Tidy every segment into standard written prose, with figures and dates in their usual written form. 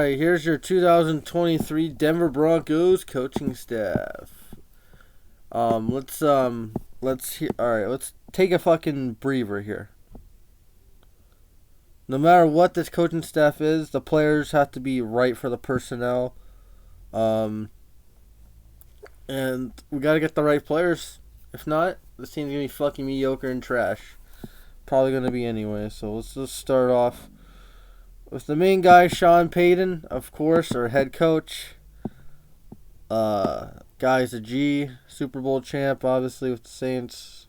right, here's your 2023 Denver Broncos coaching staff. Let's take a fucking breather here. No matter what this coaching staff is, the players have to be right for the personnel. And we gotta get the right players. If not, this team's gonna be fucking mediocre and trash. Probably gonna be anyway. So let's just start off with the main guy, Sean Payton, of course, our head coach. Guy's a G, Super Bowl champ, obviously with the Saints.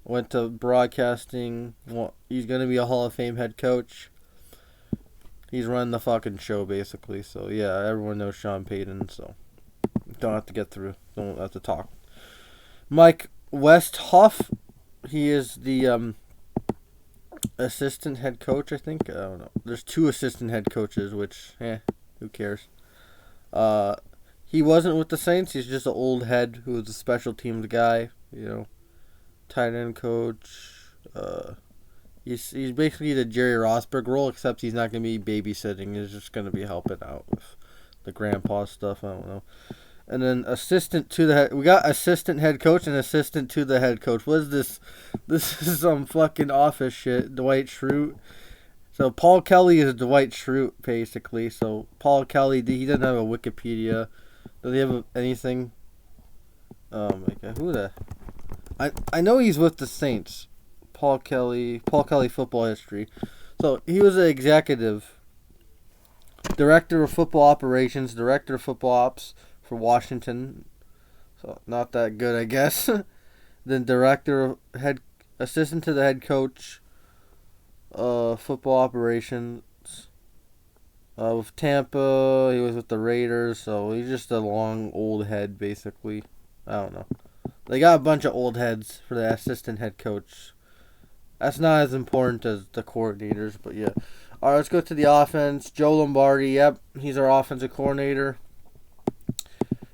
Went to broadcasting. Well, he's gonna be a Hall of Fame head coach. He's running the fucking show basically. So yeah, everyone knows Sean Payton. So don't have to get through. Don't have to talk. Mike Westhoff. He is the assistant head coach, I think. I don't know. There's 2 assistant head coaches, which, who cares? He wasn't with the Saints. He's just an old head who was a special teams guy. You know, tight end coach. He's basically the Jerry Rosberg role, except he's not going to be babysitting. He's just going to be helping out with the grandpa stuff. I don't know. And then assistant to the head. We got assistant head coach and assistant to the head coach. What is this? This is some fucking office shit. Dwight Schrute. So Paul Kelly is Dwight Schrute, basically. So Paul Kelly, he doesn't have a Wikipedia. Does he have anything? Oh my god, who the? I know he's with the Saints. Paul Kelly football history. So he was an executive, director of football operations, director of football ops for Washington, so not that good, I guess. Then assistant to the head coach, football operations, with Tampa. He was with the Raiders, so he's just a long old head, basically. I don't know. They got a bunch of old heads for the assistant head coach. That's not as important as the coordinators, but yeah. All right, let's go to the offense. Joe Lombardi, yep, he's our offensive coordinator.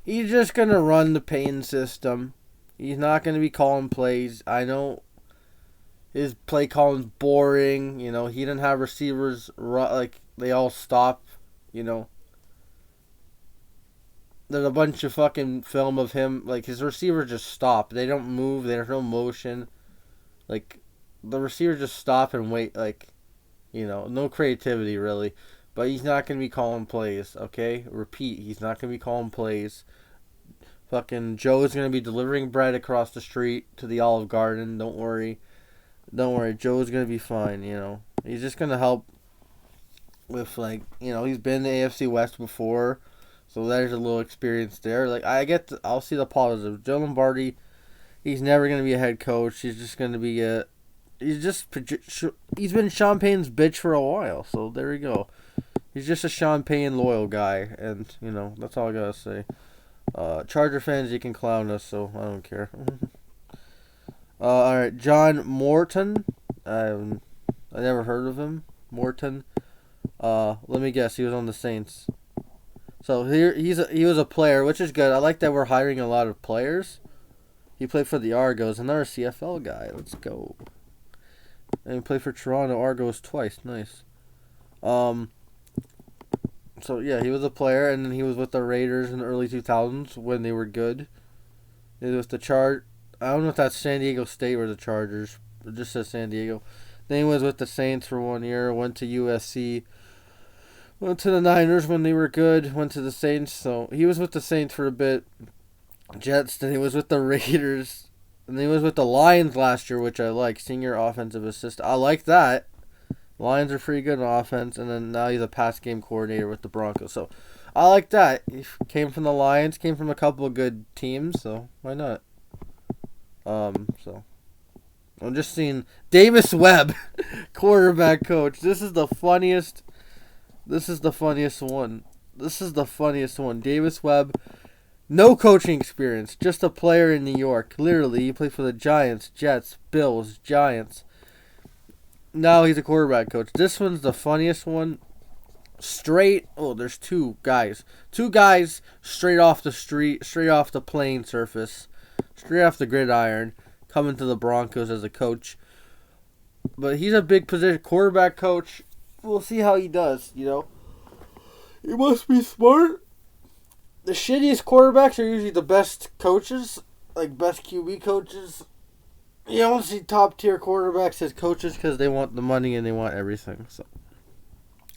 He's just going to run the Payton system. He's not going to be calling plays. I know his play calling's boring. You know, he didn't have receivers, like, they all stop, you know. There's a bunch of fucking film of him. Like, his receivers just stop. They don't move. There's no motion. Like, the receivers just stop and wait. Like, you know, no creativity, really. But he's not going to be calling plays, okay? Repeat, he's not going to be calling plays. Fucking Joe is going to be delivering bread across the street to the Olive Garden. Don't worry. Don't worry. Joe's going to be fine, you know. He's just going to help with, like, you know, he's been in the AFC West before. So there's a little experience there. Like, I'll see the positives. Joe Lombardi, he's never going to be a head coach. He's just going to be he's been Sean Payton's bitch for a while. So there we go. He's just a Sean Payton loyal guy, and, you know, that's all I gotta say. Charger fans, you can clown us, so I don't care. Alright, John Morton. I never heard of him. Morton. Let me guess, he was on the Saints. So here he was a player, which is good. I like that we're hiring a lot of players. He played for the Argos, another CFL guy. Let's go. And he played for Toronto Argos twice. Nice. So, yeah, he was a player, and then he was with the Raiders in the early 2000s when they were good. He was the I don't know if that's San Diego State or the Chargers. It just says San Diego. Then he was with the Saints for 1 year, went to USC, went to the Niners when they were good, went to the Saints. So, he was with the Saints for a bit. Jets, then he was with the Raiders, and then he was with the Lions last year, which I like. Senior offensive assistant. I like that. Lions are pretty good on offense, and then now he's a pass game coordinator with the Broncos. So, I like that. He came from the Lions, came from a couple of good teams, so why not? So, I'm just seeing Davis Webb, quarterback coach. This is the funniest one. Davis Webb, no coaching experience, just a player in New York. Literally, he played for the Giants, Jets, Bills, Giants. Now he's a quarterback coach. This one's the funniest one. There's 2 guys. 2 guys straight off the street, straight off the playing surface, straight off the gridiron, coming to the Broncos as a coach. But he's a big position, quarterback coach. We'll see how he does, you know. He must be smart. The shittiest quarterbacks are usually the best coaches, like best QB coaches. You don't see top tier quarterbacks as coaches because they want the money and they want everything. So,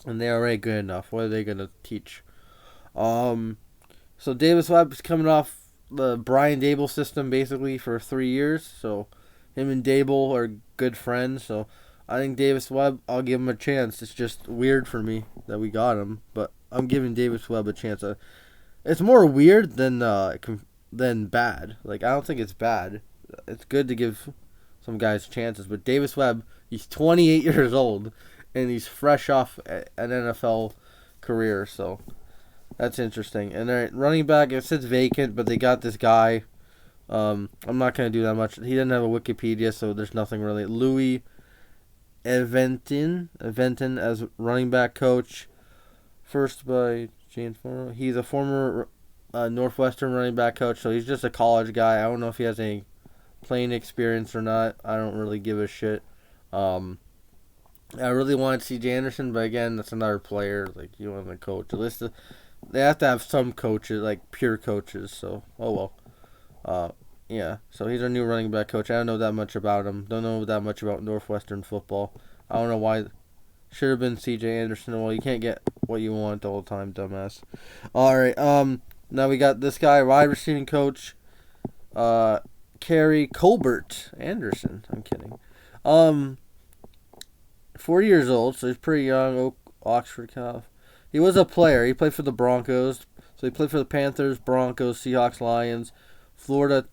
and they're already good enough. What are they gonna teach? So Davis Webb is coming off the Brian Dable system basically for 3 years. So, him and Dable are good friends. So, I think Davis Webb, I'll give him a chance. It's just weird for me that we got him, but I'm giving Davis Webb a chance. It's more weird than bad. Like, I don't think it's bad. It's good to give some guys chances, but Davis Webb, he's 28 years old, and he's fresh off an NFL career, so that's interesting. And their running back, it sits vacant, but they got this guy. I'm not going to do that much. He didn't have a Wikipedia, so there's nothing really. Louis Eventon as running back coach. First by James Farmer. He's a former Northwestern running back coach, so he's just a college guy. I don't know if he has any playing experience or not. I don't really give a shit. I really wanted C.J. Anderson, but again, that's another player. Like, you want to coach. At least they have to have some coaches, like pure coaches. So, oh well. Yeah. So he's our new running back coach. I don't know that much about him. Don't know that much about Northwestern football. I don't know why. Should have been C.J. Anderson. Well, you can't get what you want all the time, dumbass. All right. Now we got this guy, wide receiving coach, Kerry Colbert Anderson. I'm kidding. 40 years old, so he's pretty young. Oxford Calf. He was a player. He played for the Broncos. So he played for the Panthers, Broncos, Seahawks, Lions, Florida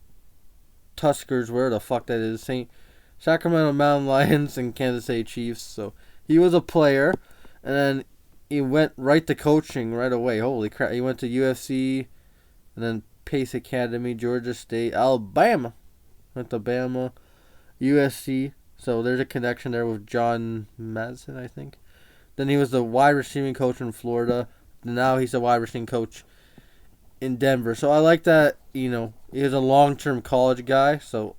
Tuskers, where the fuck that is, Sacramento Mountain Lions, and Kansas City Chiefs. So he was a player, and then he went right to coaching right away. Holy crap. He went to UFC, and then Pace Academy, Georgia State, Alabama. Went to Bama, USC. So there's a connection there with John Madsen, I think. Then he was the wide receiving coach in Florida. Now he's a wide receiving coach in Denver. So I like that, he is a long-term college guy. So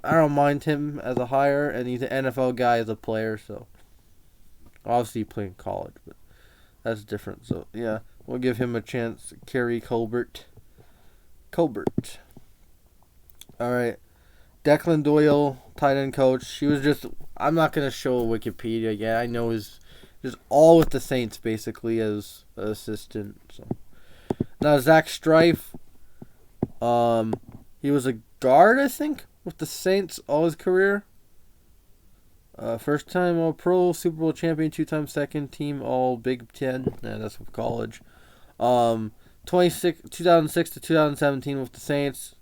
I don't mind him as a hire. And he's an NFL guy as a player. So obviously playing college, but that's different. So yeah, we'll give him a chance. Kerry Colbert. All right. Declan Doyle, tight end coach. I'm not going to show Wikipedia yet. I know he's just all with the Saints, basically, as an assistant. So now, Zach Strife, he was a guard, I think, with the Saints all his career. First time All-Pro, Super Bowl champion, 2-time second team All Big Ten. Yeah, that's with college. 2006 to 2017 with the Saints.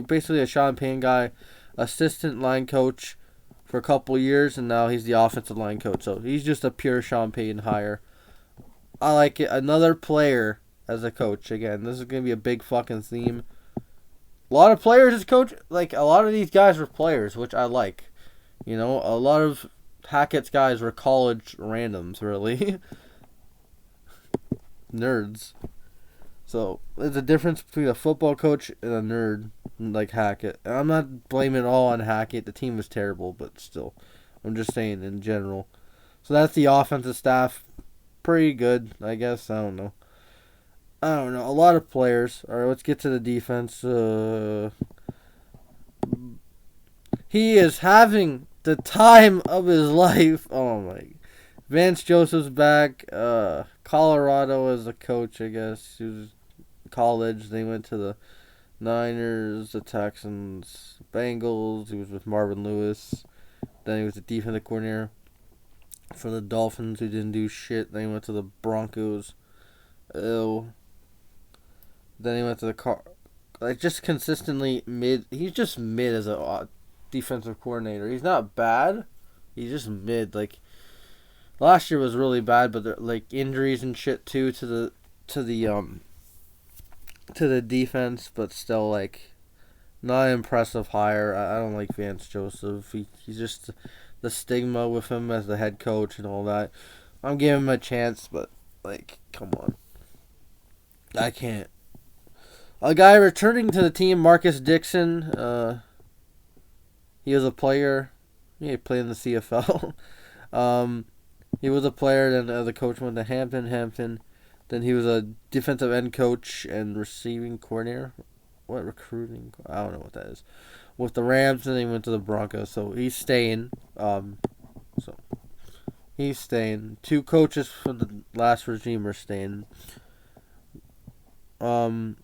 Basically a Sean Payne guy. Assistant line coach for a couple years, and now he's the offensive line coach. So he's just a pure Sean Payton hire. I like it. Another player as a coach. Again, this is going to be a big fucking theme. A lot of players as coach. Like, a lot of these guys were players, which I like. A lot of Hackett's guys were college randoms, really. Nerds. So, there's a difference between a football coach and a nerd like Hackett. And I'm not blaming it all on Hackett. The team was terrible, but still. I'm just saying in general. So, that's the offensive staff. Pretty good, I guess. I don't know. A lot of players. All right, let's get to the defense. He is having the time of his life. Oh, my. Vance Joseph's back. Colorado as a coach, I guess. He was college. They went to the Niners, the Texans, Bengals. He was with Marvin Lewis. Then he was the defensive coordinator for the Dolphins, who didn't do shit. Then he went to the Broncos. Ew. Then he went to the just consistently mid. He's just mid as a defensive coordinator. He's not bad. He's just mid. Like, last year was really bad, but there, like, injuries and shit too to the defense, but still, like, not an impressive hire. I don't like Vance Joseph. He's just the stigma with him as the head coach and all that. I'm giving him a chance, but, like, come on. I can't. A guy returning to the team, Marcus Dixon. He was a player. He played in the CFL. He was a player, then the coach went to Hampton. Then he was a defensive end coach and receiving coordinator. What recruiting? I don't know what that is. With the Rams, and then he went to the Broncos. So he's staying. So he's staying. Two coaches from the last regime are staying. All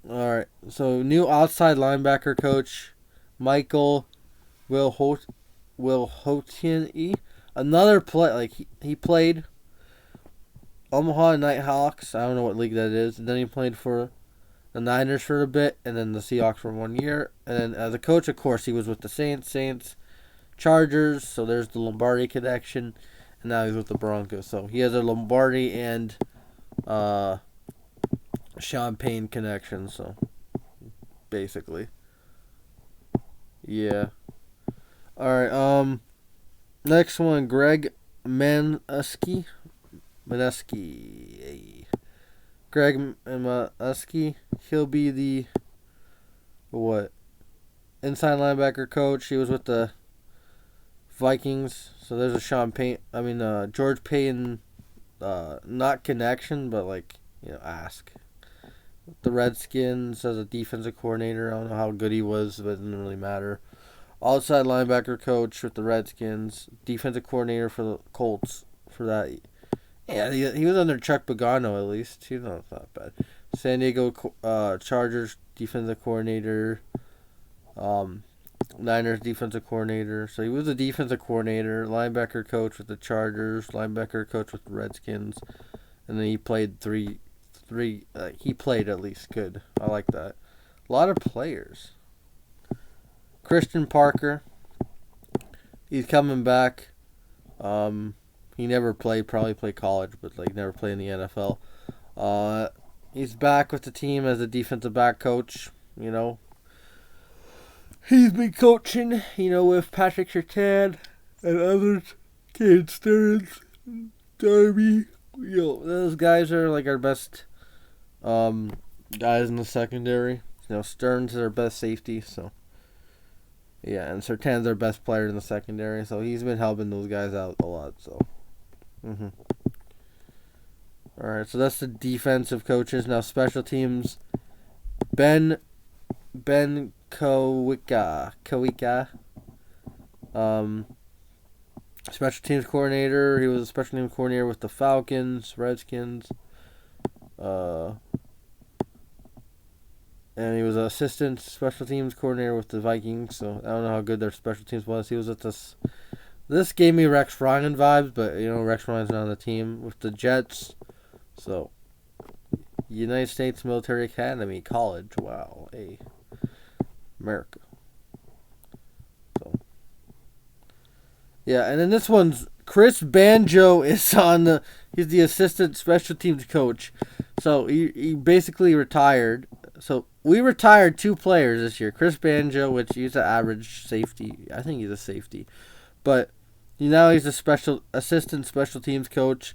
right. So new outside linebacker coach, Michael Wilhoitian. Another play, like he played Omaha Nighthawks. I don't know what league that is. And then he played for the Niners for a bit, and then the Seahawks for 1 year. And then as a coach, of course, he was with the Saints, Chargers. So there's the Lombardi connection, and now he's with the Broncos. So he has a Lombardi and Champagne connection. So basically, yeah. All right. Next one, Greg Maneski. Greg Maneski. He'll be the inside linebacker coach. He was with the Vikings. So there's a George Payton, not connection, but ask. The Redskins as a defensive coordinator. I don't know how good he was, but it doesn't really matter. Outside linebacker coach with the Redskins. Defensive coordinator for the Colts for that. Yeah, he was under Chuck Pagano at least. It's not bad. San Diego Chargers defensive coordinator. Niners defensive coordinator. So he was a defensive coordinator, linebacker coach with the Chargers, linebacker coach with the Redskins, and then he played three. He played at least good. I like that. A lot of players. Christian Parker. He's coming back. He never played. Probably played college, but never played in the NFL. He's back with the team as a defensive back coach. He's been coaching. With Patrick Surtain and others. Cade Stearns, Darby. Those guys are our best guys in the secondary. Stearns is our best safety. So yeah, and Surtain's our best player in the secondary. So he's been helping those guys out a lot. So. Alright, so that's the defensive coaches. Now special teams. Ben Kowika. Special teams coordinator. He was a special teams coordinator with the Falcons, Redskins. And he was an assistant special teams coordinator with the Vikings. So I don't know how good their special teams was. He was at this. This gave me Rex Ryan vibes, but Rex Ryan's not on the team with the Jets. So, United States Military Academy College. Wow, America. So, yeah, and then this one's Chris Banjo is on he's the assistant special teams coach. So he basically retired. So we retired 2 players this year. Chris Banjo, which he's an average safety. I think he's a safety, but. Now he's a assistant special teams coach.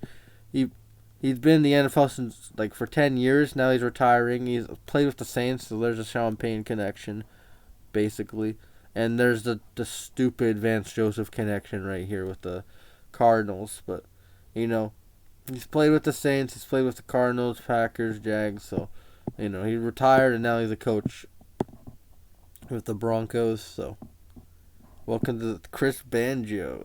He's been in the NFL since for 10 years. Now he's retiring. He's played with the Saints, so there's a Sean Payton connection, basically. And there's the stupid Vance Joseph connection right here with the Cardinals. But he's played with the Saints. He's played with the Cardinals, Packers, Jags. So he retired and now he's a coach with the Broncos. So. Welcome to Chris Banjo.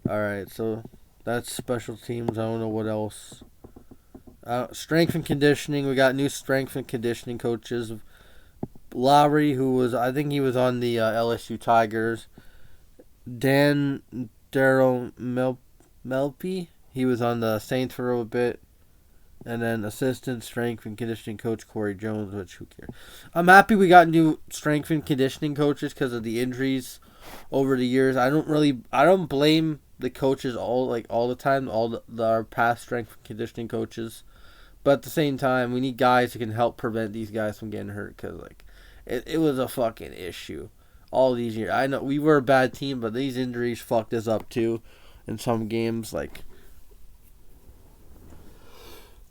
Alright, so that's special teams. I don't know what else. Strength and conditioning. We got new strength and conditioning coaches. Lowry, I think he was on the LSU Tigers. Daryl Melpy. He was on the Saints for a bit. And then assistant strength and conditioning coach Corey Jones, which who cares? I'm happy we got new strength and conditioning coaches because of the injuries over the years. I don't blame the coaches all the time, our past strength and conditioning coaches. But at the same time, we need guys who can help prevent these guys from getting hurt because it was a fucking issue all these years. I know we were a bad team, but these injuries fucked us up too in some games.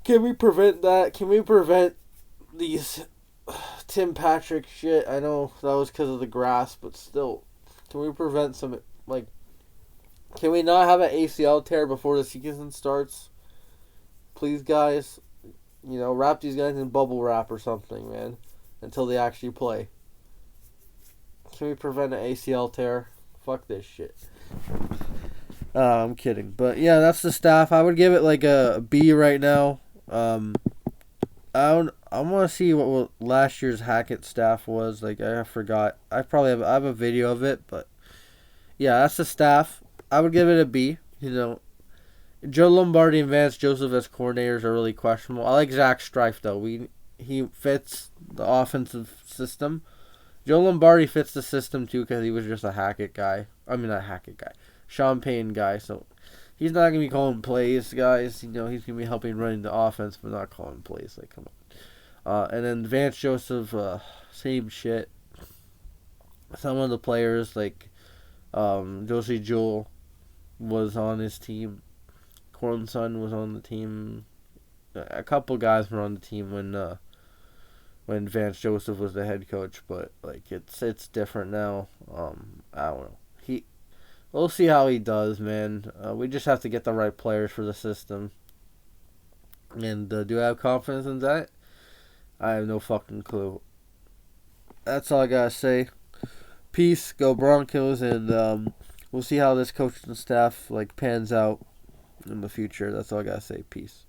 Can we prevent that? Can we prevent these Tim Patrick shit? I know that was because of the grass, but still, can we prevent some Can we not have an ACL tear before the season starts? Please, guys. Wrap these guys in bubble wrap or something, man, until they actually play. Can we prevent an ACL tear? Fuck this shit. I'm kidding. But yeah, that's the staff. I would give it like a B right now. I want to see what last year's Hackett staff was. Like, I forgot. I have a video of it, but yeah, that's the staff. I would give it a B. Joe Lombardi and Vance Joseph as coordinators are really questionable. I like Zach Strife though. He fits the offensive system. Joe Lombardi fits the system too because he was just a Hackett guy. I mean, not Hackett guy, Sean Payton guy. So he's not gonna be calling plays, guys. He's gonna be helping running the offense, but not calling plays. Like, come on. And then Vance Joseph, same shit. Some of the players like Josie Jewell was on his team. Cornson was on the team. A couple guys were on the team when Vance Joseph was the head coach, but like it's different now. I don't know. We'll see how he does, man. We just have to get the right players for the system. And do I have confidence in that? I have no fucking clue. That's all I gotta say. Peace, go Broncos, and we'll see how this coaching staff pans out in the future. That's all I gotta say. Peace.